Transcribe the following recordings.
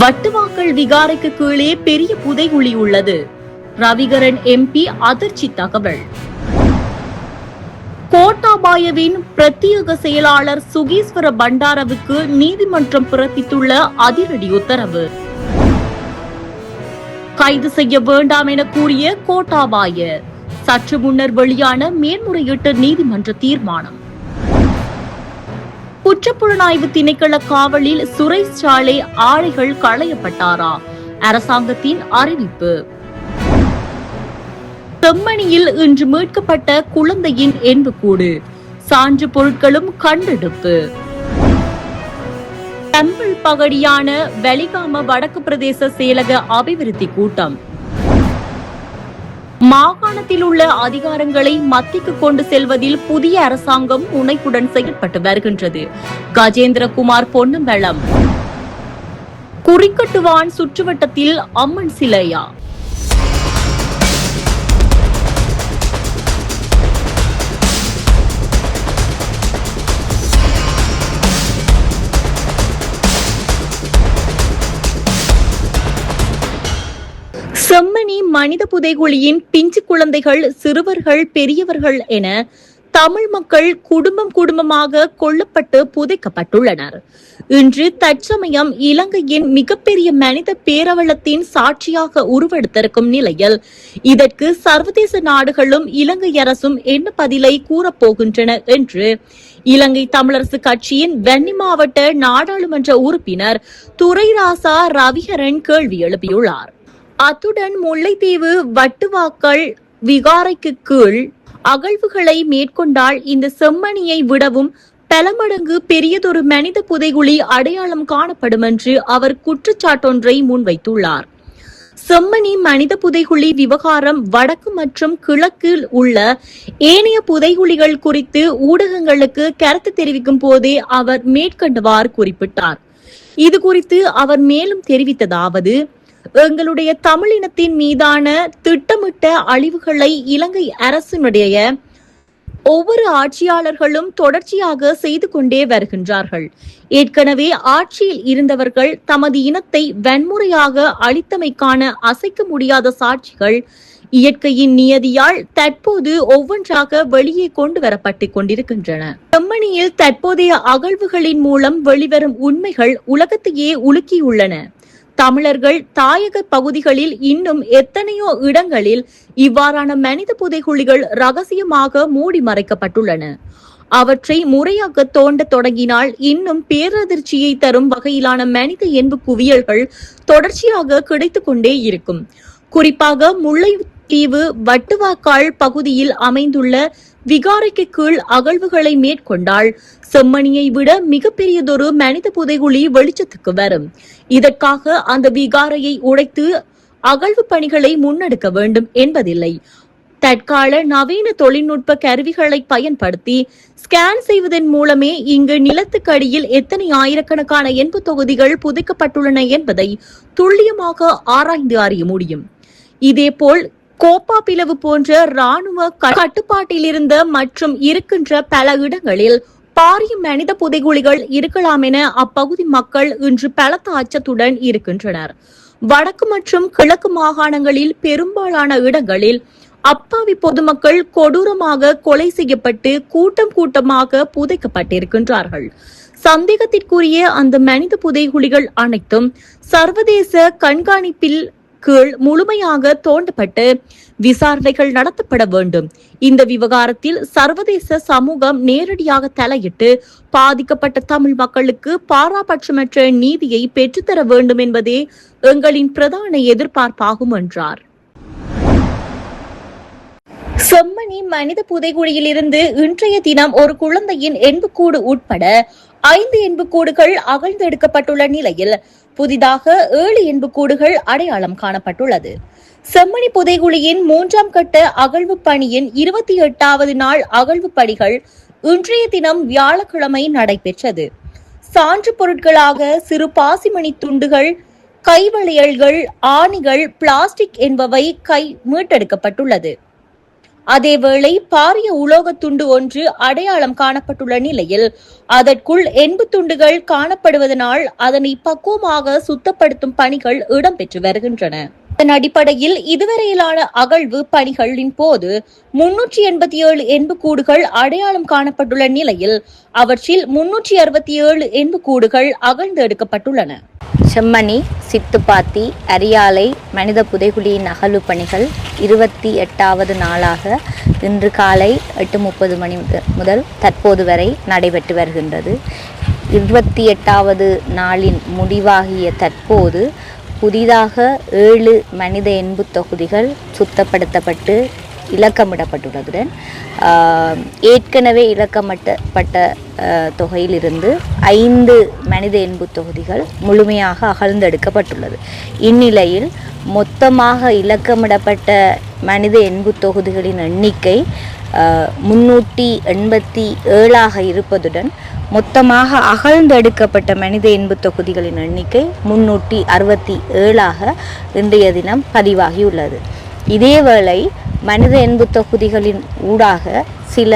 வட்டுவாக்கல் விகாரைக்கு கீழே பெரிய புதைகுழி உள்ளது. ரவிகரன் எம்பி அதிர்ச்சி தகவல். கோட்டாபாயவின் பிரத்யேக செயலாளர் சுகீஸ்வர பண்டாரவுக்கு நீதிமன்றம் பிறப்பித்துள்ள அதிரடி உத்தரவு. கைது செய்ய வேண்டாம் என கூறிய கோட்டாபாய சற்று முன்னர் வெளியான மேல்முறையீட்டு நீதிமன்ற தீர்மானம். குற்றப்புலனாய்வு திணைக்கள காவலில் சுரேஷ் சாலை ஆணைகள் களையப்பட்டாரா? அரசாங்கத்தின் அறிவிப்பு. செம்மணியில் இன்று மீட்கப்பட்ட குழந்தையின் எண்புக்கூடு, சான்று பொருட்களும் கண்டெடுப்பு. தமிழ் பகுதியான வெலிகாம வடக்கு பிரதேச செயலக அபிவிருத்தி கூட்டம். மாகாணத்தில் உள்ள அதிகாரங்களை மத்திக்கு கொண்டு செல்வதில் புதிய அரசாங்கம் முனைப்புடன் செயல்பட்டு வருகின்றது. கஜேந்திரகுமார் பொன்னம்பலம். குறிக்கட்டுவான் சுற்றுவட்டத்தில் அம்மன் சிலையா? செம்மணி மனித புதைகுழியின் பிஞ்சு குழந்தைகள், சிறுவர்கள், பெரியவர்கள் என தமிழ் மக்கள் குடும்பமாக கொல்லப்பட்டு புதைக்கப்பட்டுள்ளனர். இன்று தற்சமயம் இலங்கையின் மிகப்பெரிய மனித பேரவலத்தின் சாட்சியாக உருவெடுத்திருக்கும் நிலையில் இதற்கு சர்வதேச நாடுகளும் இலங்கை அரசும் என்ன பதிலை கூறப்போகின்றன என்று இலங்கை தமிழரசு கட்சியின் வன்னி மாவட்ட நாடாளுமன்ற உறுப்பினர் துரைராசா ரவிகரன் கேள்வி எழுப்பியுள்ளார். அத்துடன் முல்லைத்தீவு வட்டுவாக்கல் விகாரைக்கு கீழ் அகழ்வுகளை மேற்கொண்டால் இந்த செம்மணியை விடவும் பல மடங்கு பெரியதொரு மனித புதைகுழி அடையாளம் காணப்படும் என்று அவர் குற்றச்சாட்டொன்றை முன்வைத்துள்ளார். செம்மணி மனித புதைகுழி விவகாரம் வடக்கு மற்றும் கிழக்கில் உள்ள ஏனைய புதைகுழிகள் குறித்து ஊடகங்களுக்கு கருத்து தெரிவிக்கும் போதே அவர் மேற்கண்டவாறு குறிப்பிட்டார். இது குறித்து அவர் மேலும் தெரிவித்ததாவது: எங்களுடைய தமிழினத்தின் மீதான திட்டமிட்ட அழிவுகளை இலங்கை அரசினுடைய ஒவ்வொரு ஆட்சியாளர்களும் தொடர்ச்சியாக செய்து கொண்டே வருகின்றார்கள். ஏற்கனவே ஆட்சியில் இருந்தவர்கள் தமது இனத்தை வன்முறையாக அழித்தமைக்கான அசைக்க முடியாத சாட்சிகள் இயற்கையின் நியதியால் தற்போது ஒவ்வொன்றாக வெளியே கொண்டு வரப்பட்டுக் கொண்டிருக்கின்றன. செம்மணியில் தற்போதைய அகழ்வுகளின் மூலம் வெளிவரும் உண்மைகள் உலகத்தையே உலுக்கியுள்ளன. தமிழர்கள் தாயக பகுதிகளில் இன்னும் எத்தனையோ இடங்களில் இவ்வாறான மனித புதைகுழிகள் ரகசியமாக மூடி மறைக்கப்பட்டுள்ளன. அவற்றை முறையாக தோண்ட தொடங்கினால் இன்னும் பேரதிர்ச்சியை தரும் வகையிலான மனித எண்பு குவியல்கள் தொடர்ச்சியாக கிடைத்துக் கொண்டே இருக்கும். குறிப்பாக முல்லைத்தீவு வட்டுவாக்கால் பகுதியில் அமைந்துள்ள விகாரைக்கு கீழ் அகழ்வுகளை மேற்கொண்டால் செம்மணியை விட மிகப்பெரியதொரு மனித புதைகுழி வெளிச்சத்துக்கு வரும். இதற்காக அந்த விகாரையை உடைத்து அகழ்வு பணிகளை முன்னெடுக்க வேண்டும் என்பதில்லை. தற்கால நவீன தொழில்நுட்ப கருவிகளை பயன்படுத்தி ஸ்கேன் செய்வதன் மூலமே இங்கு நிலத்துக்கடியில் எத்தனை ஆயிரக்கணக்கான எண்பு தொகுதிகள் புதைக்கப்பட்டுள்ளன என்பதை துல்லியமாக ஆராய்ந்து அறிய முடியும். இதேபோல் கோப்பா பிளவு போன்ற ராணுவ கட்டுப்பாட்டில் இருந்த மற்றும் இருக்கின்ற பல இடங்களில் பாரிய மனித புதைகுழிகள் இருக்கலாம் என அப்பகுதி மக்கள் இன்று பலத்த அச்சத்துடன் இருக்கின்றனர். வடக்கு மற்றும் கிழக்கு மாகாணங்களில் பெரும்பாலான இடங்களில் அப்பாவி பொதுமக்கள் கொடூரமாக கொலை செய்யப்பட்டு கூட்டமாக புதைக்கப்பட்டிருக்கின்றார்கள். சந்தேகத்திற்குரிய அந்த மனித புதைகுழிகள் அனைத்தும் சர்வதேச கண்காணிப்பில் கீழ் முழுமையாக தோண்டப்பட்டு விசாரணைகள் நடத்தப்பட வேண்டும். இந்த விவகாரத்தில் சர்வதேச சமூகம் நேரடியாக தலையிட்டு பாதிக்கப்பட்ட தமிழ் மக்களுக்கு பாராபட்சமற்ற நீதியை பெற்றுத்தர வேண்டும் என்பதே எங்களின் பிரதான எதிர்பார்ப்பாகும் என்றார். செம்மணி மனித புதைகுழியிலிருந்து இன்றைய தினம் ஒரு குழந்தையின் எண்புக்கூடு உட்பட 5 எண்புக்கூடுகள் அகழ்ந்தெடுக்கப்பட்டுள்ள நிலையில் புதிதாக 7 எண்புக்கூடுகள் அடையாளம் காணப்பட்டுள்ளது. செம்மணி புதைகுழியின் 3ஆம் கட்ட அகழ்வு பணியின் 28வது நாள் அகழ்வு பணிகள் இன்றைய தினம் வியாழக்கிழமை நடைபெற்றது. சான்று பொருட்களாக சிறு பாசிமணி துண்டுகள், கைவளையல்கள், ஆணிகள், பிளாஸ்டிக் என்பவை மீட்டெடுக்கப்பட்டுள்ளது. அதேவேளை பாரிய உலோக துண்டு ஒன்று அடையாளம் காணப்பட்டுள்ள நிலையில் அதற்குள் 80 துண்டுகள் காணப்படுவதனால் அதனை பக்குவமாக சுத்தப்படுத்தும் பணிகள் இடம்பெற்று வருகின்றன. அதன் அடிப்படையில் இதுவரையிலான அகழ்வு பணிகளின் போது 387 எண்புக்கூடுகள் அடையாளம் காணப்பட்டுள்ள நிலையில் அவற்றில் 367 எண்புக்கூடுகள் அகழ்ந்து எடுக்கப்பட்டுள்ளன. செம்மணி, சித்துப்பாத்தி, அரியாலை மனித புதைகுழியின் அகழ்வு பணிகள் 28வது நாளாக இன்று காலை 8:30 மணி முதல் தற்போது வரை நடைபெற்று வருகின்றது. 28வது நாளின் முடிவாகிய தற்போது புதிதாக 7 மனித எண்பு தொகுதிகள் சுத்தப்படுத்தப்பட்டு இலக்கமிடப்பட்டுள்ளதுடன் ஏற்கனவே இலக்கமிடப்பட்ட தொகையிலிருந்து 5 மனித எண்பு தொகுதிகள் முழுமையாக அகழ்ந்தெடுக்கப்பட்டுள்ளது. இந்நிலையில் மொத்தமாக இலக்கமிடப்பட்ட மனித எண்பு தொகுதிகளின் எண்ணிக்கை 387 இருப்பதுடன் மொத்தமாக அகழ்ந்தெடுக்கப்பட்ட மனித எண்பு தொகுதிகளின் எண்ணிக்கை 367 இன்றைய தினம் பதிவாகியுள்ளது. இதேவேளை மனித எண்பு தொகுதிகளின் ஊடாக சில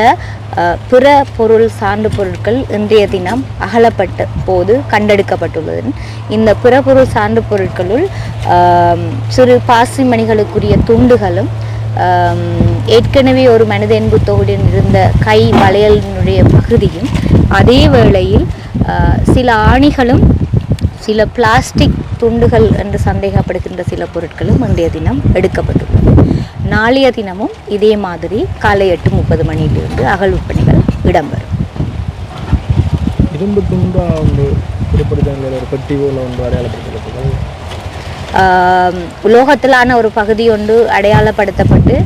பிற பொருள் சான்று பொருட்கள் இன்றைய தினம் அகலப்பட்ட போது கண்டெடுக்கப்பட்டுள்ளது. இந்த பிற பொருள் சான்று பொருட்களுள் சிறு பாசிமணிகளுக்குரிய துண்டுகளும் ஏற்கனவே ஒரு மனித எண்பு தொகுதியில் இருந்த கை வளையலினுடைய பகுதியும் அதே வேளையில் சில ஆணிகளும் சில பிளாஸ்டிக் துண்டுகள் என்று சந்தேகப்படுகின்ற சில பொருட்களும் இன்றைய தினம் எடுக்கப்பட்டுள்ளது. நாளைய தினமும் இதே மாதிரி காலை 8:30 மணியிலிருந்து அகழ்வு பணிகள் இடம்பெறும். இரும்பு துண்டா ஒரு பெட்டி போல ஒன்று அடையாளப்படுத்தப்பட்டது. உலோகத்திலான ஒரு பகுதி ஒன்று அடையாளப்படுத்தப்பட்டு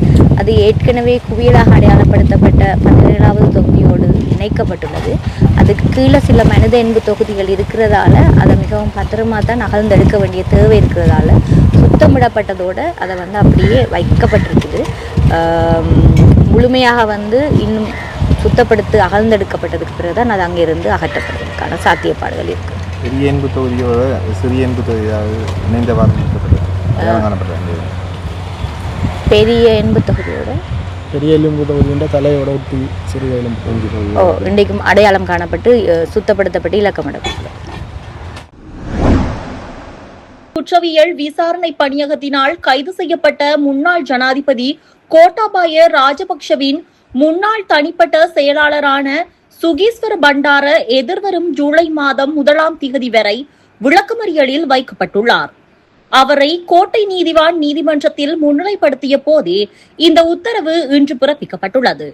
அது ஏற்கனவே குவியலாக அடையாளப்படுத்தப்பட்ட 17வது தொகுதியோடு இணைக்கப்பட்டுள்ளது. அதுக்கு கீழே சில மனித எண்பு தொகுதிகள் இருக்கிறதால அதை மிகவும் பத்திரமா தான் அகழ்ந்தெடுக்க வேண்டிய தேவை இருக்கிறதால சுத்தமிடப்பட்டதோடு அதை அப்படியே வைக்கப்பட்டிருக்குது. முழுமையாக இன்னும் சுத்தப்படுத்தி அகழ்ந்தெடுக்கப்பட்டதுக்கு பிறகுதான் அது அங்கிருந்து அகற்றப்படுவதற்கான சாத்தியப்பாடுகள் இருக்குது. பெரிய எண்பு தொகுதியோட சிறிய எண்பு தொகுதியாக இணைந்தவாறு பெரிய எண்பு தொகுதியோட பெரிய எலும்பு தொகுதியோட தலையோட ஒட்டி சிறிய எலும்பு தொகுதி இன்றைக்கும் அடையாளம் காணப்பட்டு சுத்தப்படுத்தப்பட்டு இலக்கமிடப்பட்டது. குற்றவியல் விசாரணை பணியகத்தினால் கைது செய்யப்பட்ட முன்னாள் ஜனாதிபதி கோட்டாபாய ராஜபக்ஷவின் முன்னாள் தனிப்பட்ட செயலாளரான சுகீஸ்வர பண்டார எதிர்வரும் ஜூலை மாதம் 1ஆம் திகதி வரை விளக்கமறியலில் வைக்கப்பட்டுள்ளார். அவரை கோட்டை நீதிவான் நீதிமன்றத்தில் முன்னிலைப்படுத்திய போதே இந்த உத்தரவு இன்று பிறப்பிக்கப்பட்டுள்ளது.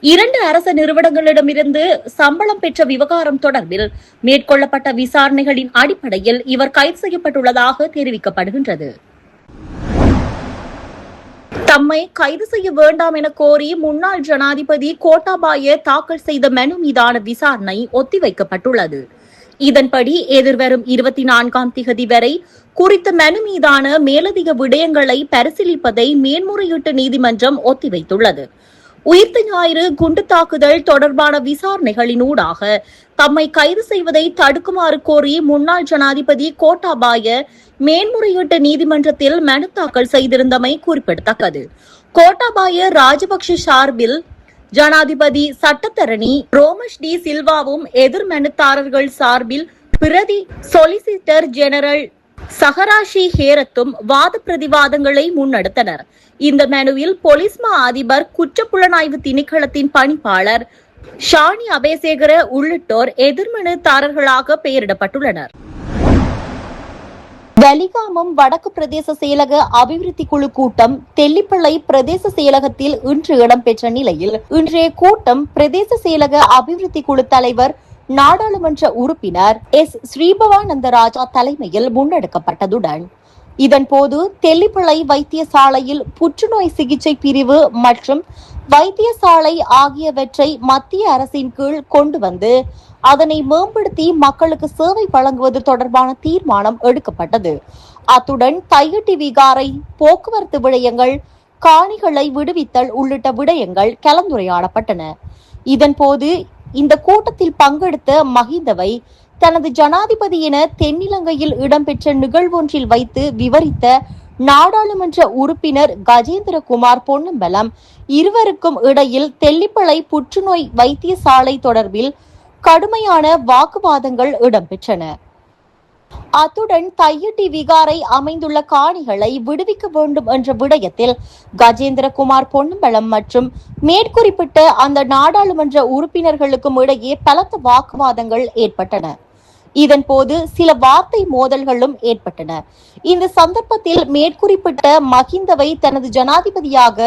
2 அரச நிறுவனங்களிடமிருந்து சம்பளம் பெற்ற விவகாரம் தொடர்பில் மேற்கொள்ளப்பட்ட விசாரணைகளின் அடிப்படையில் இவர் கைது செய்யப்பட்டுள்ளதாக தெரிவிக்கப்படுகின்றது. தம்மை கைது செய்ய வேண்டாம் என கோரி முன்னாள் ஜனாதிபதி கோட்டாபாய தாக்கல் செய்த மனு மீதான விசாரணை ஒத்திவைக்கப்பட்டுள்ளது. இதன்படி எதிர்வரும் 24ஆம் திகதி வரை குறித்த மனு மீதான மேலதிக விடயங்களை பரிசீலிப்பதை மேன்முறையீட்டு நீதிமன்றம் ஒத்திவைத்துள்ளது. உயிர்த்த ஞாயிறு குண்டு தாக்குதல் தொடர்பான விசாரணைகளினூடாக தம்மை கைது செய்வதை தடுக்குமாறு கோரி முன்னாள் ஜனாதிபதி கோட்டாபாய மேன்முறையீட்டு நீதிமன்றத்தில் மனு தாக்கல் செய்திருந்தமை குறிப்பிடத்தக்கது. கோட்டாபாய ராஜபக்ஷ சார்பில் ஜனாதிபதி சட்டத்தரணி ரோமஷ் டி சில்வாவும் எதிர் மனுதாரர்கள் சார்பில் பிரதி சொலிசிட்டர் ஜெனரல் சஹராஷி ஹேரத்தும் வாத பிரதிவாதங்களை முன்னெடுத்தனர். இந்த மனுவில் போலீஸ் மா அதிபர் குற்றப்புலனாய்வு திணைக்களத்தின் பணிப்பாளர் ஷானி அபேசேகர உள்ளிட்டோர் எதிர்மனுதாரர்களாக பெயரிடப்பட்டுள்ளனர். வலிகாமம் வடக்கு பிரதேச செயலக அபிவிருத்தி குழு கூட்டம் தெல்லிப்பளை பிரதேச செயலகத்தில் இன்று இடம்பெற்ற நிலையில் இன்றைய கூட்டம் பிரதேச செயலக அபிவிருத்தி குழு தலைவர் நாடாளுமன்ற உறுப்பினர் எஸ் ஸ்ரீபவானந்தராஜா தலைமையில் முன்னெடுக்கப்பட்டதுடன் இதன்போது தெல்லிப்பளை வைத்தியசாலையில் புற்றுநோய் சிகிச்சை பிரிவு மற்றும் வைத்தியசாலை ஆகியவற்றை மத்திய அரசின் கீழ் கொண்டு வந்து அதனை மேம்படுத்தி மக்களுக்கு சேவை வழங்குவது தொடர்பான தீர்மானம் எடுக்கப்பட்டது. அத்துடன் தையட்டி விகாரை, போக்குவரத்து விடயங்கள், காணிகளை விடுவித்தல் உள்ளிட்ட விடயங்கள் கலந்துரையாடப்பட்டன. இதன்போது இந்த கூட்டத்தில் பங்கெடுத்த மஹிந்தவை தனது ஜனாதிபதி என தென்னிலங்கையில் இடம்பெற்ற நிகழ்வொன்றில் வைத்து விவரித்த நாடாளுமன்ற உறுப்பினர் கஜேந்திரகுமார் பொன்னம்பலம் இருவருக்கும் இடையில் தெல்லிப்பளை புற்றுநோய் வைத்தியசாலை தொடர்பில் கடுமையான வாக்குவாதங்கள் இடம்பெற்றன. அத்துடன் தையிட்டி விகாரை அமைந்துள்ள காணிகளை விடுவிக்க வேண்டும் என்ற விடயத்தில் கஜேந்திரகுமார் பொன்னம்பலம் மற்றும் மேற்குறிப்பிட்ட அந்த நாடாளுமன்ற உறுப்பினர்களுக்கும் இடையே பலத்த வாக்குவாதங்கள் ஏற்பட்டன. இதன் போது சில வார்த்தை மோதல்களும் ஏற்பட்டன. இந்த சந்தர்ப்பத்தில் மேற்குறிப்பிட்ட மஹிந்தவை தனது ஜனாதிபதியாக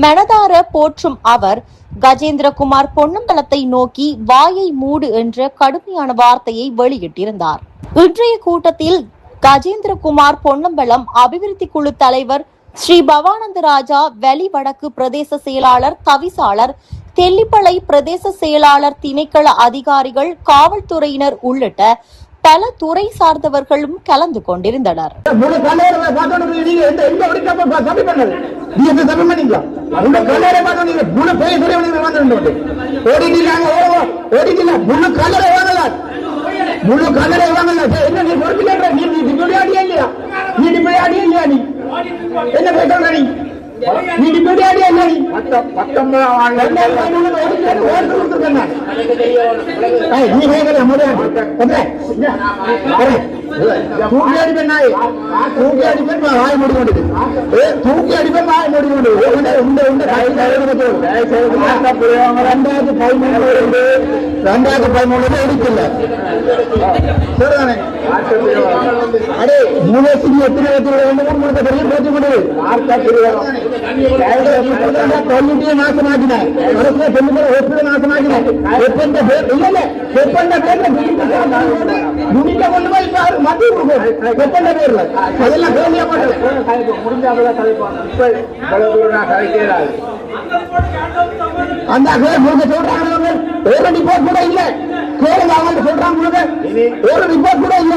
மனதார போற்றும் அவர் கஜேந்திரகுமார் பொன்னம்பலத்தை நோக்கி வாயை மூடு என்ற கடுமையான வார்த்தையை வெளியிட்டிருந்தார். இன்றைய கூட்டத்தில் கஜேந்திரகுமார் பொன்னம்பலம் அபிவிருத்தி குழு தலைவர் ஸ்ரீ பவானந்த ராஜா, வெளி வடக்கு பிரதேச செயலாளர் தவிசாளர், தெல்லிப்பளை பிரதேச செயலாளர், திணைக்கள அதிகாரிகள், காவல்துறையினர் உள்ளிட்ட பல துறை சார்ந்தவர்களும் கலந்து கொண்டிருந்தனர். முழு கல்லறை வாங்கல என்ன நீ பொறுப்பில்லை நீ டிபடியாடியா இல்லையா நீ டிபடியாடியா இல்லையா நீ என்ன பேசுற நீ நீ டிபடியாடியா இல்லையா நீ 19 ஆண்டு நீ கேட்கல முடியாது தூக்கி அடிப்பேன் நாய் தூக்கி அடிப்பேன் வாய் மூடி கொண்டு தூக்கி அடிப்பேன் வாய் மூடி கொண்டு 2013 எடுக்கல சரிதானே அடே மூலசினி எத்தனை மூணு பெரிய பேச்சு கொண்டு தொல்லிட்டிய நாசமாக்கின பெண்ணுகளை நாசமாக்கின ஒப்பந்த பேர் இல்ல ஒப்பந்த பேர்ல துணிக்க கொண்டு போய் மத்திய ஒப்பந்த பேர்ல அதெல்லாம் கேள்வியா அந்த சொல்றாங்க ஒரு ரிப்போர்ட் கூட இல்ல கேளுங்க அவங்க சொல்றாங்க ஒரு ரிப்போர்ட் கூட இல்ல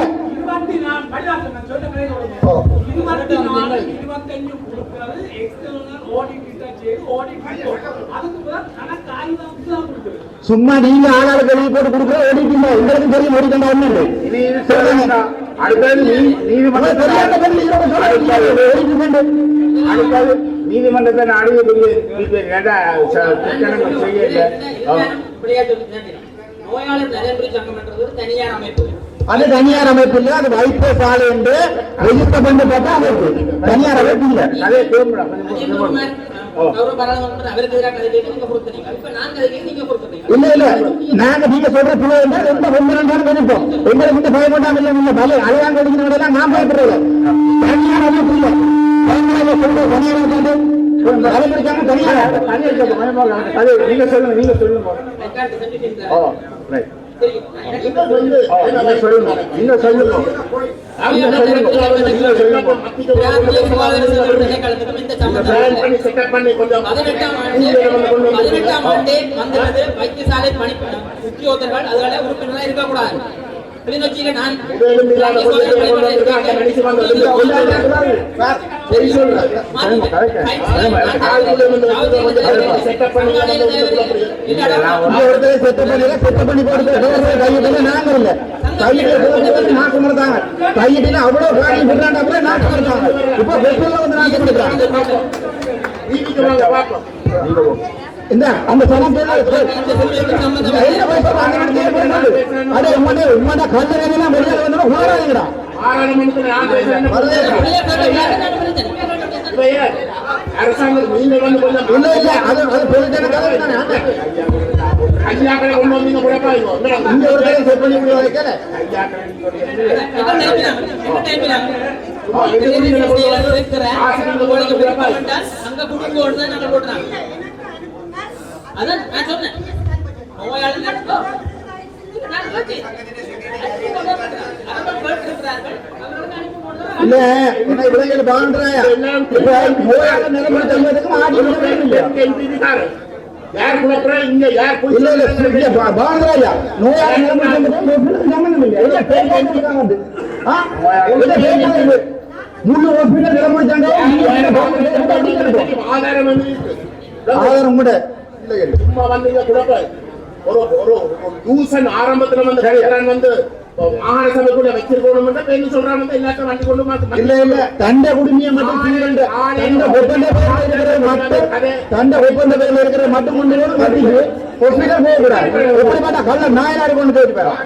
சும்மா நீங்க ஆளாளுக்கு எழுதி போட்டு கொடுக்குற ஓடிட்டீங்க உங்களுக்கு தெரியும் ஓடிக்கண்டா ஒண்ணு நீதிமன்றத்தை அது தனியார் அமைப்பு இல்ல, அது வைத்தியசாலை என்று ரெஜிஸ்டர் பண்ணி பார்த்தா அமைப்பு தனியார் அமைப்பு இல்ல. இல்ல இல்ல நாங்க நீங்க சொல்ற பிள்ளை ரொம்ப ரொம்ப நாள் நினைப்போம் எங்களுக்கு வந்து பயப்படாம இல்ல பல அழகாங்க அடிக்கிறவங்க நான் பயப்படுறேன். தனியார் அமைப்பு இல்ல நீங்க சொல்லுங்க நீங்க சொல்லுங்க வைத்தியசாலை உத்தியோகத்தர்கள் அதோட உறுப்பினராக இருக்கக்கூடாது. கிளிநொச்சியில நான் கையிட்டு அவ்வளவு இந்த அந்த சனம் அடே உண்மையான கல்லறைலாம் வெளியே வந்து உணராதீங்கடா அரசாங்கம் நீங்க வந்து கொஞ்சம் இல்ல அது ஐயாக்களை கொண்டு வந்தீங்க இங்க ஒரு கதை செட் பண்ணி வைக்கல அங்க குடும்பம் தான் நாங்க போட்டுறாங்க. அதான் நான் சொன்னேன் இல்ல என்ன விலைகள் பாக்குறாயா நிலைமை ஆதாரம் கூட சும்மா வந்து ஆரம்பத்துல வந்து வந்து மாகாண சபைக்குள்ள வச்சிருக்கணும் என்ன சொல்றாங்க எல்லாத்தையும் வண்டி கொண்டு மாத்து இல்ல இல்ல தண்ட குடுமிய மட்டும் தண்ட ஒப்பந்த பேர்ல இருக்கிற மட்டும் கொண்டு மாட்டிக்கு ஹாஸ்பிடல் போக கூடாது எப்படி பார்த்தா கல்ல நாயனாரு கொண்டு போயிட்டு போறோம்.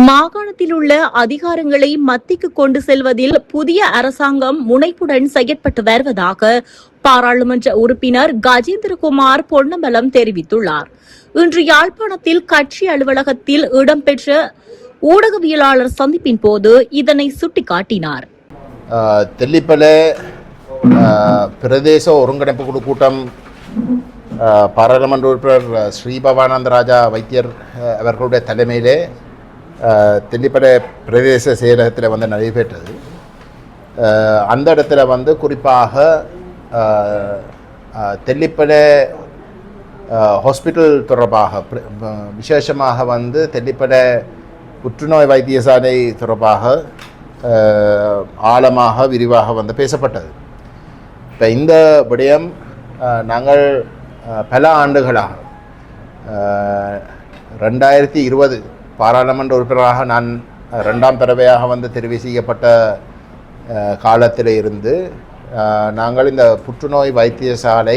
மாகாணத்தில் உள்ள அதிகாரங்களை மத்திக்கு கொண்டு செல்வதில் புதிய அரசாங்கம் முனைப்புடன் செயற்பட்டு வருவதாக பாராளுமன்ற உறுப்பினர் கஜேந்திரகுமார் பொன்னம்பலம் தெரிவித்துள்ளார். இன்று யாழ்ப்பாணத்தில் கட்சி அலுவலகத்தில் இடம்பெற்ற ஊடகவியலாளர் சந்திப்பின் போது இதனை சுட்டிக்காட்டினார். தெல்லிப்பளை பிரதேச ஒருங்கிணைப்பு குழு கூட்டம் பாராளுமன்ற உறுப்பினர் ஸ்ரீபவானந்த ராஜா வைத்தியர் அவர்களுடைய தலைமையிலே தெல்லிப்பளை பிரதேச செயலகத்தில் வந்து நடைபெற்றது. அந்த இடத்துல வந்து குறிப்பாக தெல்லிப்பளை ஹாஸ்பிட்டல் தொடர்பாக விசேஷமாக வந்து தெல்லிப்பளை புற்றுநோய் வைத்தியசாலை தொடர்பாக ஆழமாக விரிவாக வந்து பேசப்பட்டது. இப்போ இந்த விடயம் நாங்கள் பல ஆண்டுகளாக 2020 பாராளுமன்ற உறுப்பினராக நான் 2ஆம் தடவையாக வந்து தெரிவு செய்யப்பட்ட காலத்தில் இருந்து நாங்கள் இந்த புற்றுநோய் வைத்தியசாலை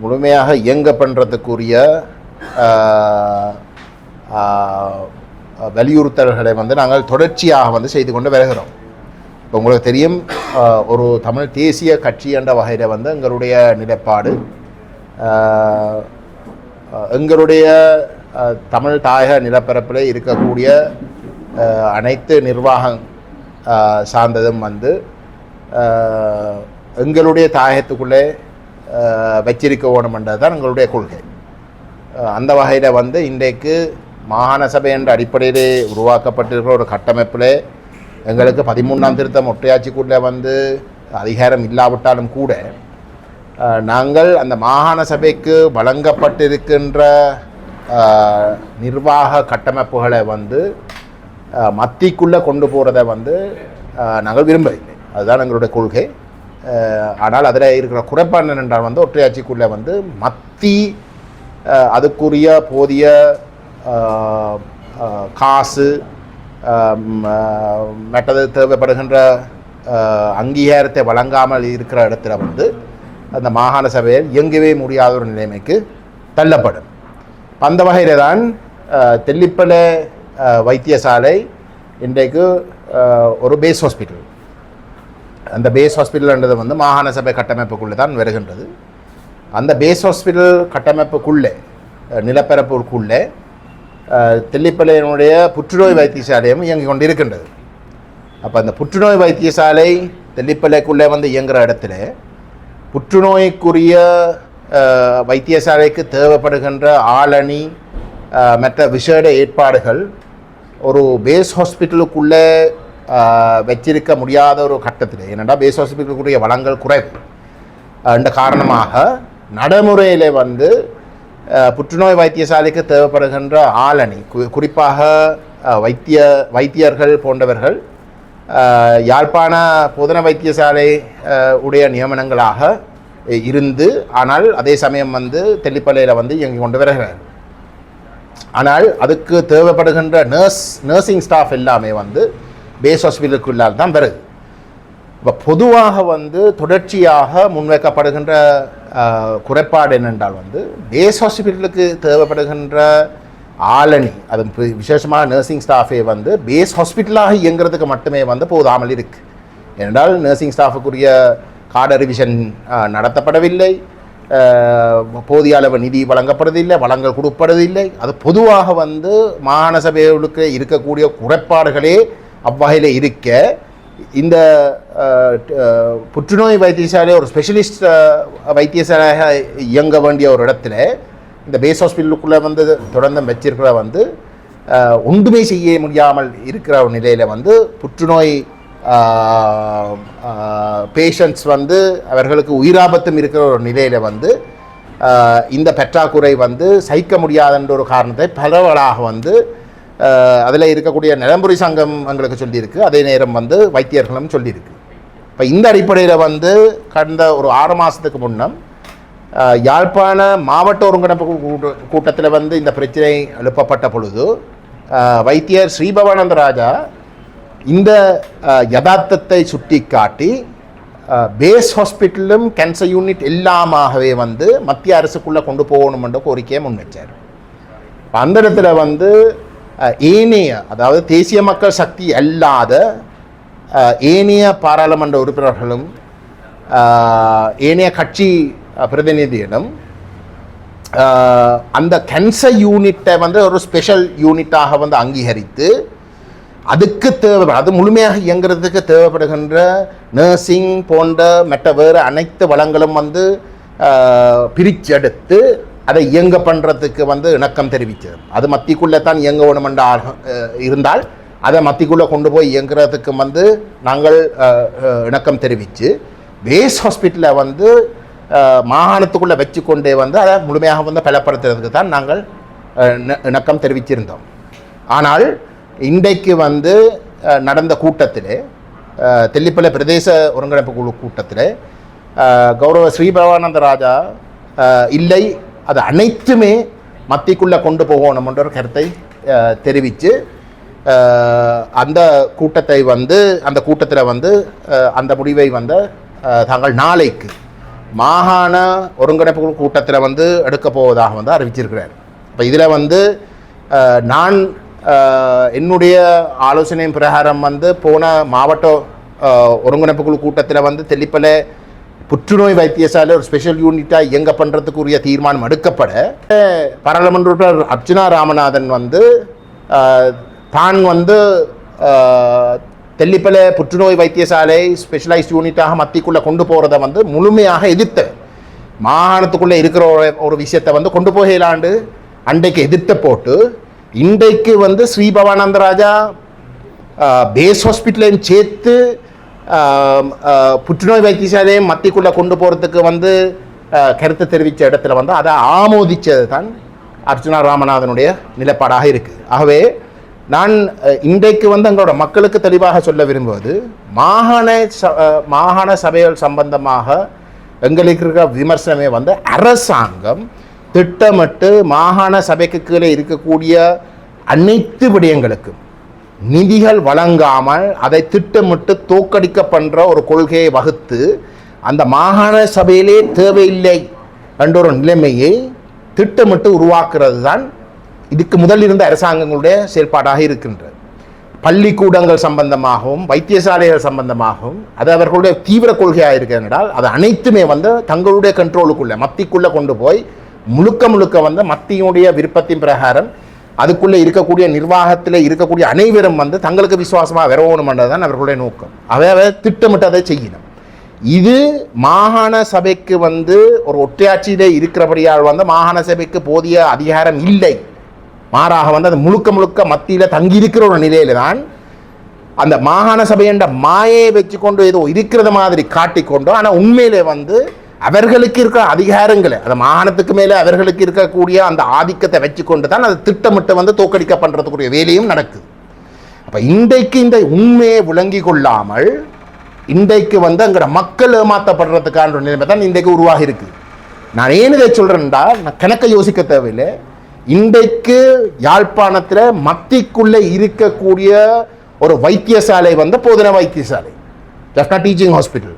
முழுமையாக இயங்க பண்ணுறதுக்குரிய வலியுறுத்தல்களை வந்து நாங்கள் தொடர்ச்சியாக வந்து செய்து கொண்டு வருகிறோம். இப்போ உங்களுக்கு தெரியும், ஒரு தமிழ் தேசிய கட்சி என்ற வகையில் வந்து எங்களுடைய நிலைப்பாடு எங்களுடைய தமிழ் தாயக நிலப்பரப்பில் இருக்கக்கூடிய அனைத்து நிர்வாகம் சார்ந்ததும் வந்து எங்களுடைய தாயகத்துக்குள்ளே வச்சிருக்க வேணுமென்றது தான் எங்களுடைய கொள்கை. அந்த வகையில் வந்து இன்றைக்கு மாகாண சபை என்ற அடிப்படையிலே உருவாக்கப்பட்டிருக்கிற ஒரு கட்டமைப்பில் எங்களுக்கு 13ஆம் திருத்தம் ஒற்றையாட்சிக்குள்ளே வந்து அதிகாரம் இல்லாவிட்டாலும் கூட நாங்கள் அந்த மாகாண சபைக்கு வழங்கப்பட்டிருக்கின்ற நிர்வாக கட்டமைப்புகளை வந்து மத்திக்குள்ளே கொண்டு போகிறத வந்து நாங்கள் விரும்பவில்லை. அதுதான் எங்களுடைய கொள்கை. ஆனால் அதில் இருக்கிற குறைபாடு என்னென்றால் வந்து ஒற்றையாட்சிக்குள்ளே வந்து மத்தி அதுக்குரிய போதிய காசு மற்றது தேவைப்படுகின்ற அங்கீகாரத்தை வழங்காமல் இருக்கிற இடத்துல வந்து அந்த மாகாண சபையில் இயங்கவே முடியாத ஒரு நிலைமைக்கு தள்ளப்படும். அந்த வகையில் தான் தெல்லிப்பளை வைத்தியசாலை இன்றைக்கு ஒரு பேஸ் ஹாஸ்பிட்டல். அந்த பேஸ் ஹாஸ்பிட்டல்ன்றது வந்து மாகாண சபை கட்டமைப்புக்குள்ளே தான் வருகின்றது. அந்த பேஸ் ஹாஸ்பிட்டல் கட்டமைப்புக்குள்ளே நிலப்பரப்புக்குள்ளே தெல்லிப்பளையினுடைய புற்றுநோய் வைத்தியசாலையும் இயங்கிக் கொண்டு இருக்கின்றது. அப்போ அந்த புற்றுநோய் வைத்தியசாலை தெல்லிப்பளைக்குள்ளே வந்து இயங்குகிற இடத்துல புற்றுநோய்க்குரிய வைத்தியசாலைக்கு தேவைப்படுகின்ற ஆளணி மற்ற விசேட ஏற்பாடுகள் ஒரு பேஸ் ஹாஸ்பிட்டலுக்குள்ளே வச்சிருக்க முடியாத ஒரு கட்டத்தில், ஏனென்றா பேஸ் ஹாஸ்பிட்டலுக்குரிய வளங்கள் குறைவு என்ற காரணமாக நடைமுறையில் வந்து புற்றுநோய் வைத்தியசாலைக்கு தேவைப்படுகின்ற ஆளணி குறிப்பாக வைத்தியர்கள் போன்றவர்கள் யாழ்ப்பாண பொதுன வைத்தியசாலை உடைய நியமனங்களாக இருந்து, ஆனால் அதே சமயம் வந்து தெல்லிப்பளையில் வந்து இயங்கி கொண்டு வருகிறார். ஆனால் அதுக்கு தேவைப்படுகின்ற நர்சிங் ஸ்டாஃப் எல்லாமே வந்து பேஸ் ஹாஸ்பிட்டலுக்குள்ளால் தான் வருது. இப்போ பொதுவாக வந்து தொடர்ச்சியாக முன்வைக்கப்படுகின்ற குறைபாடு என்னென்றால் வந்து பேஸ் ஹாஸ்பிட்டலுக்கு தேவைப்படுகின்ற ஆளணி, அது விசேஷமாக நர்சிங் ஸ்டாஃபே வந்து பேஸ் ஹாஸ்பிட்டலாக இயங்குறதுக்கு மட்டுமே வந்து போதாமல் இருக்குது. ஏனென்றால் நர்சிங் ஸ்டாஃபுக்குரிய கார்டு ரிவிஷன் நடத்தப்படவில்லை, போதிய அளவு நிதி வழங்கப்படுவதில்லை, வளங்கள் கொடுப்பதில்லை. அது பொதுவாக வந்து மாகாண சபைகளுக்கு இருக்கக்கூடிய குறைபாடுகளே அவ்வகையில் இருக்க, இந்த புற்றுநோய் வைத்தியசாலை ஒரு ஸ்பெஷலிஸ்ட் வைத்தியசாலையாக இயங்க வேண்டிய ஒரு இடத்துல இந்த பேஸ் ஹாஸ்பிட்டலுக்குள்ளே வந்து தொடர்ந்து வச்சிருக்கிற வந்து ஒன்றுமே செய்ய முடியாமல் இருக்கிற ஒரு நிலையில் வந்து புற்றுநோய் பேஷண்ட்ஸ் வந்து அவர்களுக்கு உயிராபத்தும் இருக்கிற ஒரு நிலையில் வந்து இந்த பற்றாக்குறை வந்து சகிக்க முடியாதுன்ற ஒரு காரணத்தை பரவலாக வந்து அதில் இருக்கக்கூடிய நிலம்புரி சங்கம் எங்களுக்கு சொல்லியிருக்கு, அதே நேரம் வந்து வைத்தியர்களும் சொல்லியிருக்கு. இப்போ இந்த அடிப்படையில் வந்து கடந்த ஒரு 6 மாதத்துக்கு முன்னம் யாழ்ப்பாண மாவட்ட ஒருங்கிணைப்பு கூட்டத்தில் வந்து இந்த பிரச்சனை எழுப்பப்பட்ட பொழுது வைத்தியர் ஸ்ரீபவானந்த ராஜா இந்த யதார்த்தத்தை சுட்டி காட்டி பேஸ் ஹாஸ்பிட்டலும் கேன்சர் யூனிட் எல்லாமாகவே வந்து மத்திய அரசுக்குள்ளே கொண்டு போகணும் என்ற கோரிக்கையை முன்வச்சார். அந்த இடத்துல வந்து ஏனைய, அதாவது தேசிய மக்கள் சக்தி அல்லாத ஏனைய பாராளுமன்ற உறுப்பினர்களும் ஏனைய கட்சி பிரதிநிதியிடம் அந்த கேன்சர் யூனிட்டை வந்து ஒரு ஸ்பெஷல் யூனிட்டாக வந்து அங்கீகரித்து அதுக்கு அது முழுமையாக இயங்குறதுக்கு தேவைப்படுகின்ற நர்சிங் போன்ற மற்ற வேறு அனைத்து வளங்களும் வந்து பிரிச்செடுத்து அதை இயங்க பண்ணுறதுக்கு வந்து இணக்கம் தெரிவித்தது. அது மத்திக்குள்ளே தான் இயங்க வேணுமென்ற இருந்தால் அதை மத்திக்குள்ளே கொண்டு போய் இயங்குறதுக்கு வந்து நாங்கள் இணக்கம் தெரிவித்து பேஸ் ஹாஸ்பிட்டலை வந்து மாகாணத்துக்குள்ளே வச்சு கொண்டே வந்து அதை முழுமையாக வந்து பலப்படுத்துறதுக்கு தான் நாங்கள் இணக்கம் தெரிவிச்சிருந்தோம். ஆனால் இன்றைக்கு வந்து நடந்த கூட்டத்தில் தெல்லிப்பளை பிரதேச ஒருங்கிணைப்பு குழு கூட்டத்தில் கௌரவ ஸ்ரீபவானந்த ராஜா இல்லை, அது அனைத்துமே மத்திக்குள்ளே கொண்டு போகணும் என்ற ஒரு கருத்தை தெரிவித்து அந்த கூட்டத்தை வந்து அந்த கூட்டத்தில் வந்து அந்த முடிவை வந்து தாங்கள் நாளைக்கு மாகாண ஒருங்கிணைப்பு குழு கூட்டத்தில் வந்து எடுக்க போவதாக வந்து அறிவிச்சிருக்கிறார். இப்போ இதில் வந்து நான் என்னுடைய ஆலோசனையின் பிரகாரம் வந்து போன மாவட்ட ஒருங்கிணைப்பு குழு கூட்டத்தில் வந்து தெல்லிப்பளை புற்றுநோய் வைத்தியசாலை ஒரு ஸ்பெஷல் யூனிட்டாக இயங்க பண்ணுறதுக்குரிய தீர்மானம் எடுக்கப்பட பாராளுமன்ற உறுப்பினர் அர்ச்சனா ராமநாதன் வந்து தான் வந்து தெல்லிப்பளை புற்றுநோய் வைத்தியசாலை ஸ்பெஷலைஸ்ட் யூனிட்டாக மத்திக்குள்ளே கொண்டு போகிறத வந்து முழுமையாக எதிர்த்த மாகாணத்துக்குள்ளே இருக்கிற ஒரு விஷயத்தை வந்து கொண்டு போகலாண்டு அன்றைக்கு எதிர்த்த போட்டு இன்றைக்கு வந்து ஸ்ரீபவானந்த ராஜா பேஸ் ஹாஸ்பிட்டலையும் சேர்த்து புற்றுநோய் வைத்தியசாலையும் மத்திக்குள்ளே கொண்டு போகிறதுக்கு வந்து கருத்து தெரிவித்த இடத்துல வந்து அதை ஆமோதித்தது தான் அர்ச்சனா ராமநாதனுடைய நிலைப்பாடாக இருக்குது. ஆகவே நான் இன்றைக்கு வந்து எங்களோட மக்களுக்கு தெளிவாக சொல்ல விரும்புவது, மாகாண சபைகள் சம்பந்தமாக எங்களுக்கு இருக்கிற விமர்சனமே வந்து அரசாங்கம் திட்டமிட்டு மாகாண சபைக்கு கீழே இருக்கக்கூடிய அனைத்து விடயங்களுக்கும் நிதிகள் வழங்காமல் அதை திட்டமிட்டு தோற்கடிக்க பண்ணுற ஒரு கொள்கையை வகுத்து அந்த மாகாண சபையிலே தேவையில்லை என்ற ஒரு நிலைமையை திட்டமிட்டு உருவாக்குறது தான் இதுக்கு முதல் இருந்த அரசாங்கங்களுடைய செயல்பாடாக இருக்கின்றது. பள்ளிக்கூடங்கள் சம்பந்தமாகவும் வைத்தியசாலைகள் சம்பந்தமாகவும் அது அவர்களுடைய தீவிர கொள்கையாக இருக்கிறதால் அது அனைத்துமே வந்து தங்களுடைய கண்ட்ரோலுக்குள்ளே மத்திக்குள்ளே கொண்டு போய் முழுக்க வந்து மத்தியுடைய விருப்பத்தின் பிரகாரம் அதுக்குள்ளே இருக்கக்கூடிய நிர்வாகத்தில் இருக்கக்கூடிய அனைவரும் வந்து தங்களுக்கு விசுவாசமாக வரணும்ன்றது தான் அவர்களுடைய நோக்கம். அவை திட்டமிட்டு அதை செய்யணும். இது மாகாண சபைக்கு வந்து ஒரு ஒற்றையாட்சியிலே இருக்கிறபடியால் வந்து மாகாண சபைக்கு போதிய அதிகாரம் இல்லை. மாறாக வந்து அது முழுக்க மத்தியில் தங்கியிருக்கிற ஒரு நிலையில தான் அந்த மாகாண சபை என்ற மாயை வச்சுக்கொண்டு ஏதோ இருக்கிறத மாதிரி காட்டிக்கொண்டோ, ஆனால் உண்மையிலே வந்து அவர்களுக்கு இருக்கிற அதிகாரங்களை அந்த மாகாணத்துக்கு மேலே அவர்களுக்கு இருக்கக்கூடிய அந்த ஆதிக்கத்தை வச்சுக்கொண்டு தான் அது திட்டமிட்டு வந்து தோற்கடிக்க பண்ணுறதுக்குரிய வேலையும் நடக்குது. அப்போ இன்றைக்கு இந்த உண்மையை விளங்கி கொள்ளாமல் இன்றைக்கு வந்து அங்கே மக்கள் ஏமாற்றப்படுறதுக்கான நிலைமை தான் இன்றைக்கு உருவாகி இருக்குது. நான் ஏன் இதை சொல்கிறேன்டா, நான் கணக்கை யோசிக்க தேவையில்லை. இன்றைக்கு யாழ்ப்பாணத்தில் மத்திக்குள்ளே இருக்கக்கூடிய ஒரு வைத்தியசாலை வந்து போதனா வைத்தியசாலை, ஜஃப்னா டீச்சிங் ஹாஸ்பிட்டல்.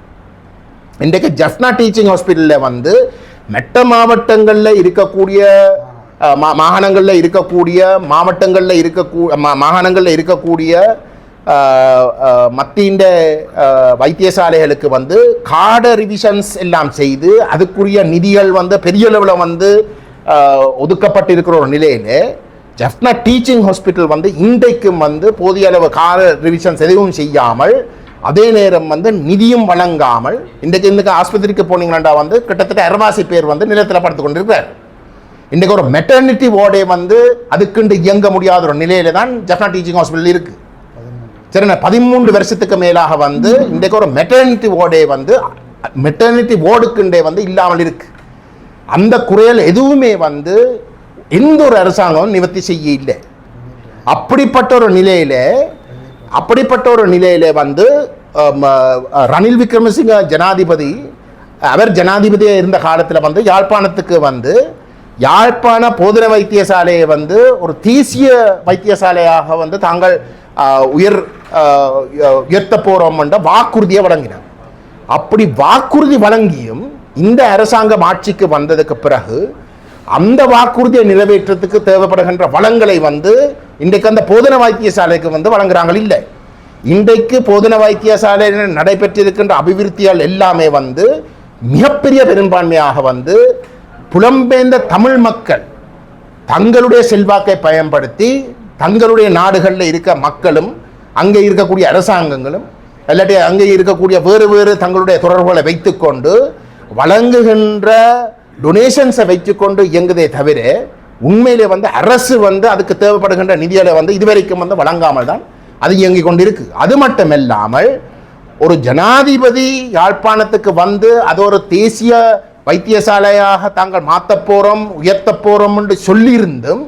இன்றைக்கு ஜஃப்னா டீச்சிங் ஹாஸ்பிட்டலில் வந்து மெட்ட மாவட்டங்களில் இருக்கக்கூடிய மாகாணங்களில் இருக்கக்கூடிய மாகாணங்களில் இருக்கக்கூடிய மத்திய வைத்தியசாலைகளுக்கு வந்து கார்டு ரிவிஷன்ஸ் எல்லாம் செய்து அதுக்குரிய நிதிகள் வந்து பெரிய அளவில் வந்து ஒதுக்கப்பட்டிருக்கிற ஒரு நிலையில் ஜஃப்னா டீச்சிங் ஹாஸ்பிட்டல் வந்து இன்றைக்கும் வந்து போதிய அளவு கார்டு ரிவிஷன்ஸ் எதுவும் செய்யாமல் அதே நேரம் வந்து நிதியும் வழங்காமல் இன்றைக்கு ஆஸ்பத்திரிக்கு போனீங்கன்னா வந்து கிட்டத்தட்ட 60 பேர் வந்து நிலத்தில் படுத்து கொண்டிருக்கிறார். இன்றைக்கு ஒரு மெட்டர்னிட்டி வார்டே வந்து அதுக்குண்டு இயங்க முடியாத ஒரு நிலையில தான் ஜஃப்னா டீச்சிங் ஹாஸ்பிட்டல் இருக்குது. சரி, 13 வருஷத்துக்கு மேலாக வந்து இன்றைக்கு ஒரு மெட்டர்னிட்டி வார்டே வந்து மெட்டர்னிட்டி வார்டுக்குண்டே வந்து இல்லாமல் இருக்கு. அந்த குறைகள் எதுவுமே வந்து எந்த ஒரு அரசாங்கமும் நிவர்த்தி செய்ய இல்லை. அப்படிப்பட்ட ஒரு நிலையில வந்து ரணில் விக்ரமசிங்க ஜனாதிபதி அவர் ஜனாதிபதியாக இருந்த காலத்தில் வந்து யாழ்ப்பாணத்துக்கு வந்து யாழ்ப்பாண போதன வைத்தியசாலையை வந்து ஒரு தேசிய வைத்தியசாலையாக வந்து தாங்கள் உயர்த்த போகிறோம் என்ற வாக்குறுதியை வழங்கினார். அப்படி வாக்குறுதி வழங்கியும் இந்த அரசாங்கம் ஆட்சிக்கு வந்ததுக்கு பிறகு அந்த வாக்குறுதியை நிறைவேற்றத்துக்கு தேவைப்படுகின்ற வளங்களை வந்து இன்றைக்கு அந்த போதன வைத்தியசாலைக்கு வந்து வழங்குறாங்க இல்லை. இன்றைக்கு போதன வைத்தியசாலையில் நடைபெற்றிருக்கின்ற அபிவிருத்திகள் எல்லாமே வந்து மிகப்பெரிய பெரும்பான்மையாக வந்து புலம்பெயர்ந்த தமிழ் மக்கள் தங்களுடைய செல்வாக்கை பயன்படுத்தி தங்களுடைய நாடுகளில் இருக்க மக்களும் அங்கே இருக்கக்கூடிய அரசாங்கங்களும் இல்லாட்டி அங்கே இருக்கக்கூடிய வேறு வேறு தங்களுடைய தொடர்புகளை வைத்துக்கொண்டு வழங்குகின்ற டொனேஷன்ஸை வைத்துக்கொண்டு இயங்குதே தவிர உண்மையிலே வந்து அரசு வந்து அதுக்கு தேவைப்படுகின்ற நிதிகளை வந்து இதுவரைக்கும் வந்து வழங்காமல் தான் அது இயங்கிக் கொண்டிருக்கு. அது மட்டுமில்லாமல் ஒரு ஜனாதிபதி யாழ்ப்பாணத்துக்கு வந்து அது ஒரு தேசிய வைத்தியசாலையாக தாங்கள் மாற்ற போகிறோம் உயர்த்த போகிறோம் என்று சொல்லியிருந்தும்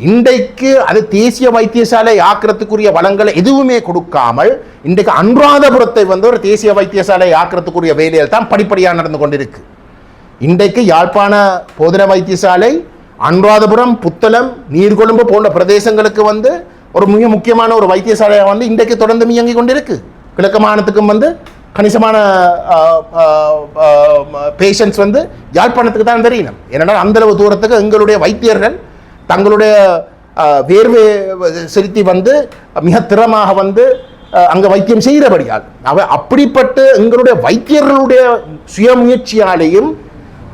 இன்றைக்கு அது தேசிய வைத்தியசாலை ஆக்கிறதுக்குரிய வளங்களை எதுவுமே கொடுக்காமல் இன்றைக்கு அனுராதபுரத்தை வந்து ஒரு தேசிய வைத்தியசாலை ஆக்கிறதுக்குரிய வேலையில் தான் படிப்படியாக நடந்து கொண்டிருக்கு. இன்றைக்கு யாழ்ப்பாண போதன வைத்தியசாலை அனுராதபுரம், புத்தளம், நீர்கொழும்பு போன்ற பிரதேசங்களுக்கு வந்து ஒரு மிக முக்கியமான ஒரு வைத்தியசாலையாக வந்து இன்றைக்கு தொடர்ந்து இயங்கிக் கொண்டிருக்கு. கிழக்கு மாகாணத்துக்கும் வந்து கணிசமான பேஷண்ட்ஸ் வந்து யாழ்ப்பாணத்துக்கு தான் தெரியணும். ஏன்னா அந்தளவு தூரத்துக்கு எங்களுடைய வைத்தியர்கள் தங்களுடைய வேர்வை செலுத்தி வந்து மிக திறமாக வந்து அங்கே வைத்தியம் செய்கிறபடியால் அப்படிப்பட்ட எங்களுடைய வைத்தியர்களுடைய சுயமுயற்சியாலேயும்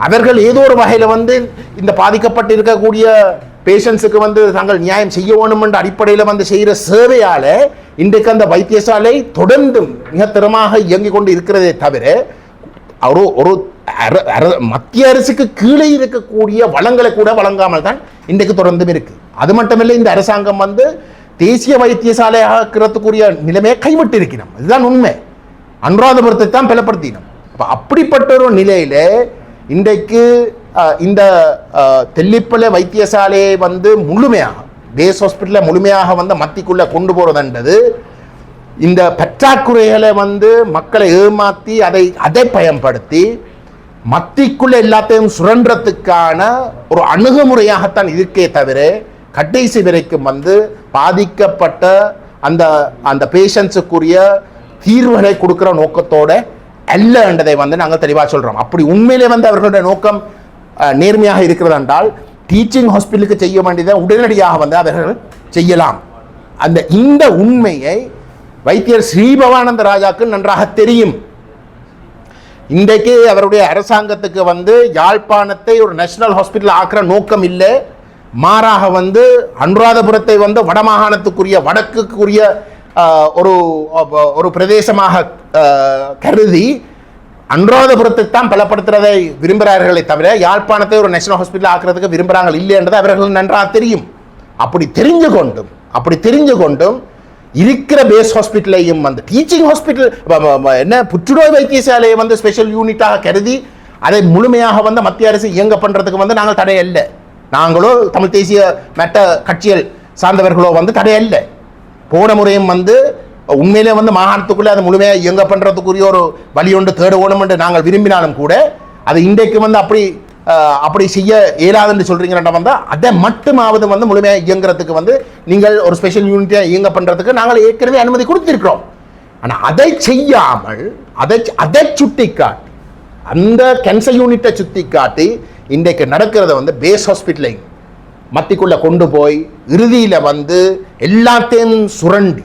அவர்கள் ஏதோ ஒரு வகையில் வந்து இந்த பாதிக்கப்பட்டு இருக்கக்கூடிய பேஷண்ட்ஸுக்கு வந்து தாங்கள் நியாயம் செய்ய வேணும் என்ற அடிப்படையில் வந்து செய்கிற சேவையால் இன்றைக்கு அந்த வைத்தியசாலை தொடர்ந்தும் மிக திறமாக இயங்கிக் கொண்டு இருக்கிறதே தவிர ஒரு மத்திய அரசுக்கு கீழே இருக்கக்கூடிய வளங்களை கூட வழங்காமல் தான் இன்றைக்கு தொடர்ந்தும் இருக்கு. அது மட்டுமில்லை, இந்த அரசாங்கம் வந்து தேசிய வைத்தியசாலை ஆக்கிறதுக்குரிய நிலைமையை கைவிட்டு இருக்கிறோம். இதுதான் உண்மை. அனுராதபுரத்தை தான் பலப்படுத்தினோம். அப்படிப்பட்ட ஒரு நிலையில இன்றைக்கு இந்த தெல்லிப்பளை வைத்தியசாலையை வந்து முழுமையாக பேஸ் ஹாஸ்பிட்டலை முழுமையாக வந்து மத்திக்குள்ளே கொண்டு போகிறதுன்றது இந்த பற்றாக்குறைகளை வந்து மக்களை ஏமாற்றி அதை பயன்படுத்தி மத்திக்குள்ளே எல்லாத்தையும் சுரண்டத்துக்கான ஒரு அணுகுமுறையாகத்தான் இருக்கே தவிர கடைசி வரைக்கும் வந்து பாதிக்கப்பட்ட அந்த அந்த பேஷண்ட்ஸுக்குரிய தீர்வுகளை கொடுக்குற நோக்கத்தோட அல்ல என்றதை வந்து நாங்கள் தெளிவாக சொல்கிறோம். அப்படி உண்மையிலே வந்து அவர்களுடைய நோக்கம் நேர்மையாக இருக்கிறது என்றால் டீச்சிங் ஹாஸ்பிட்டலுக்கு செய்ய வேண்டியதை உடனடியாக வந்து அவர்கள் செய்யலாம். இந்த உண்மையை வைத்தியர் ஸ்ரீபவானந்த ராஜாக்கு நன்றாக தெரியும். இன்றைக்கு அவருடைய அரசாங்கத்துக்கு வந்து யாழ்ப்பாணத்தை ஒரு நேஷனல் ஹாஸ்பிட்டல் ஆக்கிற நோக்கம் இல்லை. மாறாக வந்து அனுராதபுரத்தை வந்து வடமாகாணத்துக்குரிய வடக்குக்குரிய ஒரு பிரதேசமாக கருதி அனுராதபுரத்தை தான் பலப்படுத்துறதை விரும்புகிறார்களே தவிர யாழ்ப்பாணத்தை ஒரு நேஷனல் ஹாஸ்பிட்டல் ஆக்கிறதுக்கு விரும்புகிறாங்க இல்லை என்றது அவர்கள் நன்றாக தெரியும். அப்படி தெரிஞ்சு கொண்டும் இருக்கிற பேஸ் ஹாஸ்பிட்டலையும் வந்து டீச்சிங் ஹாஸ்பிட்டல் என்ன புற்றுநோய் வைத்தியசாலையை வந்து ஸ்பெஷல் யூனிட்டாக கருதி அதை முழுமையாக வந்து மத்திய அரசு இயங்க பண்ணுறதுக்கு வந்து நாங்கள் தடையல்ல. நாங்களோ தமிழ் தேசிய மெட்ட கட்சிகள் சார்ந்தவர்களோ வந்து தடையல்ல. போன முறையும் வந்து உண்மையிலே வந்து மாகாணத்துக்குள்ளே அதை முழுமையாக இயங்க பண்ணுறதுக்குரிய ஒரு வழி ஒன்று தேடணும் என்று நாங்கள் விரும்பினாலும் கூட அது இன்றைக்கு வந்து அப்படி செய்ய இயலாதுன்னு சொல்கிறீங்கன்னா வந்து அதை மட்டுமாவது வந்து முழுமையாக இயங்குறதுக்கு வந்து நீங்கள் ஒரு ஸ்பெஷல் யூனிட்டாக இயங்க பண்ணுறதுக்கு நாங்கள் ஏற்கனவே அனுமதி கொடுத்துருக்கிறோம். ஆனால் அதை செய்யாமல் அதை சுட்டி காட்டி அந்த கேன்சர் யூனிட்டை சுட்டி காட்டி இன்றைக்கு நடக்கிறத வந்து பேஸ் ஹாஸ்பிட்டலை மத்திக்குள்ளே கொண்டு போய் இறுதியில் வந்து எல்லாத்தையும் சுரண்டி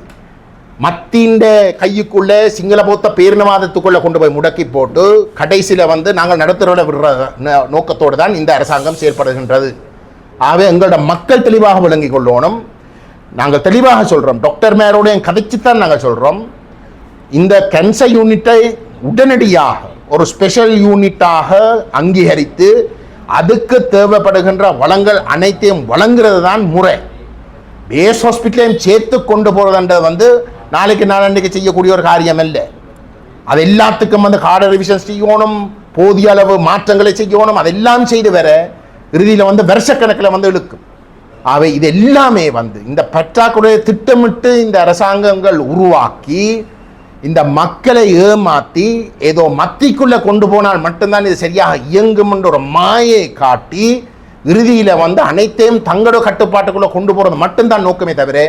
மத்தின்ற கையுக்குள்ளே சிங்களபௌத்த பேரினவாதத்துக்குள்ளே கொண்டு போய் முடக்கி போட்டு கடைசியில் வந்து நாங்கள் நடத்துகிறோட விடுற நோக்கத்தோடு தான் இந்த அரசாங்கம் செயல்படுகின்றது. ஆகவே எங்களோட மக்கள் தெளிவாக விளங்கிக் கொள்ளணும். நாங்கள் தெளிவாக சொல்கிறோம், டாக்டர் மேரோட கதைச்சுத்தான் நாங்கள் சொல்கிறோம், இந்த கேன்சர் யூனிட்டை உடனடியாக ஒரு ஸ்பெஷல் யூனிட்டாக அங்கீகரித்து அதுக்கு தேவைப்படுகின்ற வளங்கள் அனைத்தையும் வழங்குறது தான் முறை. பேஸ் ஹாஸ்பிட்டலையும் சேர்த்து கொண்டு போகிறதுன்றது வந்து நாளைக்கு நாளன்றைக்கு செய்யக்கூடிய ஒரு காரியம் இல்லை. அது எல்லாத்துக்கும் வந்து கார்டு ரிவிஷன் செய்யணும், போதிய அளவு மாற்றங்களை செய்யணும், அதெல்லாம் செய்து வர இறுதியில் வந்து வருஷக்கணக்கில் வந்து இழுக்கும். அவை இது எல்லாமே வந்து இந்த பற்றாக்குறையை திட்டமிட்டு இந்த அரசாங்கங்கள் உருவாக்கி இந்த மக்களை ஏமாற்றி ஏதோ மத்திக்குள்ளே கொண்டு போனால் மட்டும்தான் இது சரியாக இயங்கும் என்ற ஒரு மாயை காட்டி இறுதியில் வந்து அனைத்தையும் தங்களோட கட்டுப்பாட்டுக்குள்ளே கொண்டு போகிறது மட்டும்தான் நோக்கமே தவிர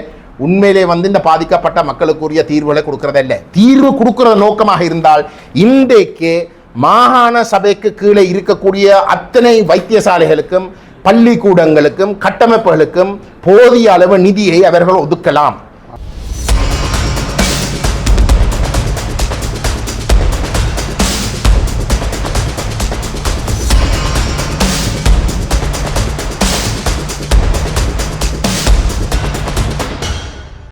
உண்மையிலே வந்து இந்த பாதிக்கப்பட்ட மக்களுக்குரிய தீர்வுகளை கொடுக்கறதில்லை. தீர்வு கொடுக்கிற நோக்கமாக இருந்தால் இன்றைக்கு மாகாண சபைக்கு கீழே இருக்கக்கூடிய அத்தனை வைத்தியசாலைகளுக்கும் பள்ளிக்கூடங்களுக்கும் கட்டமைப்புகளுக்கும் போதிய அளவு நிதியை அவர்கள் ஒதுக்கலாம்.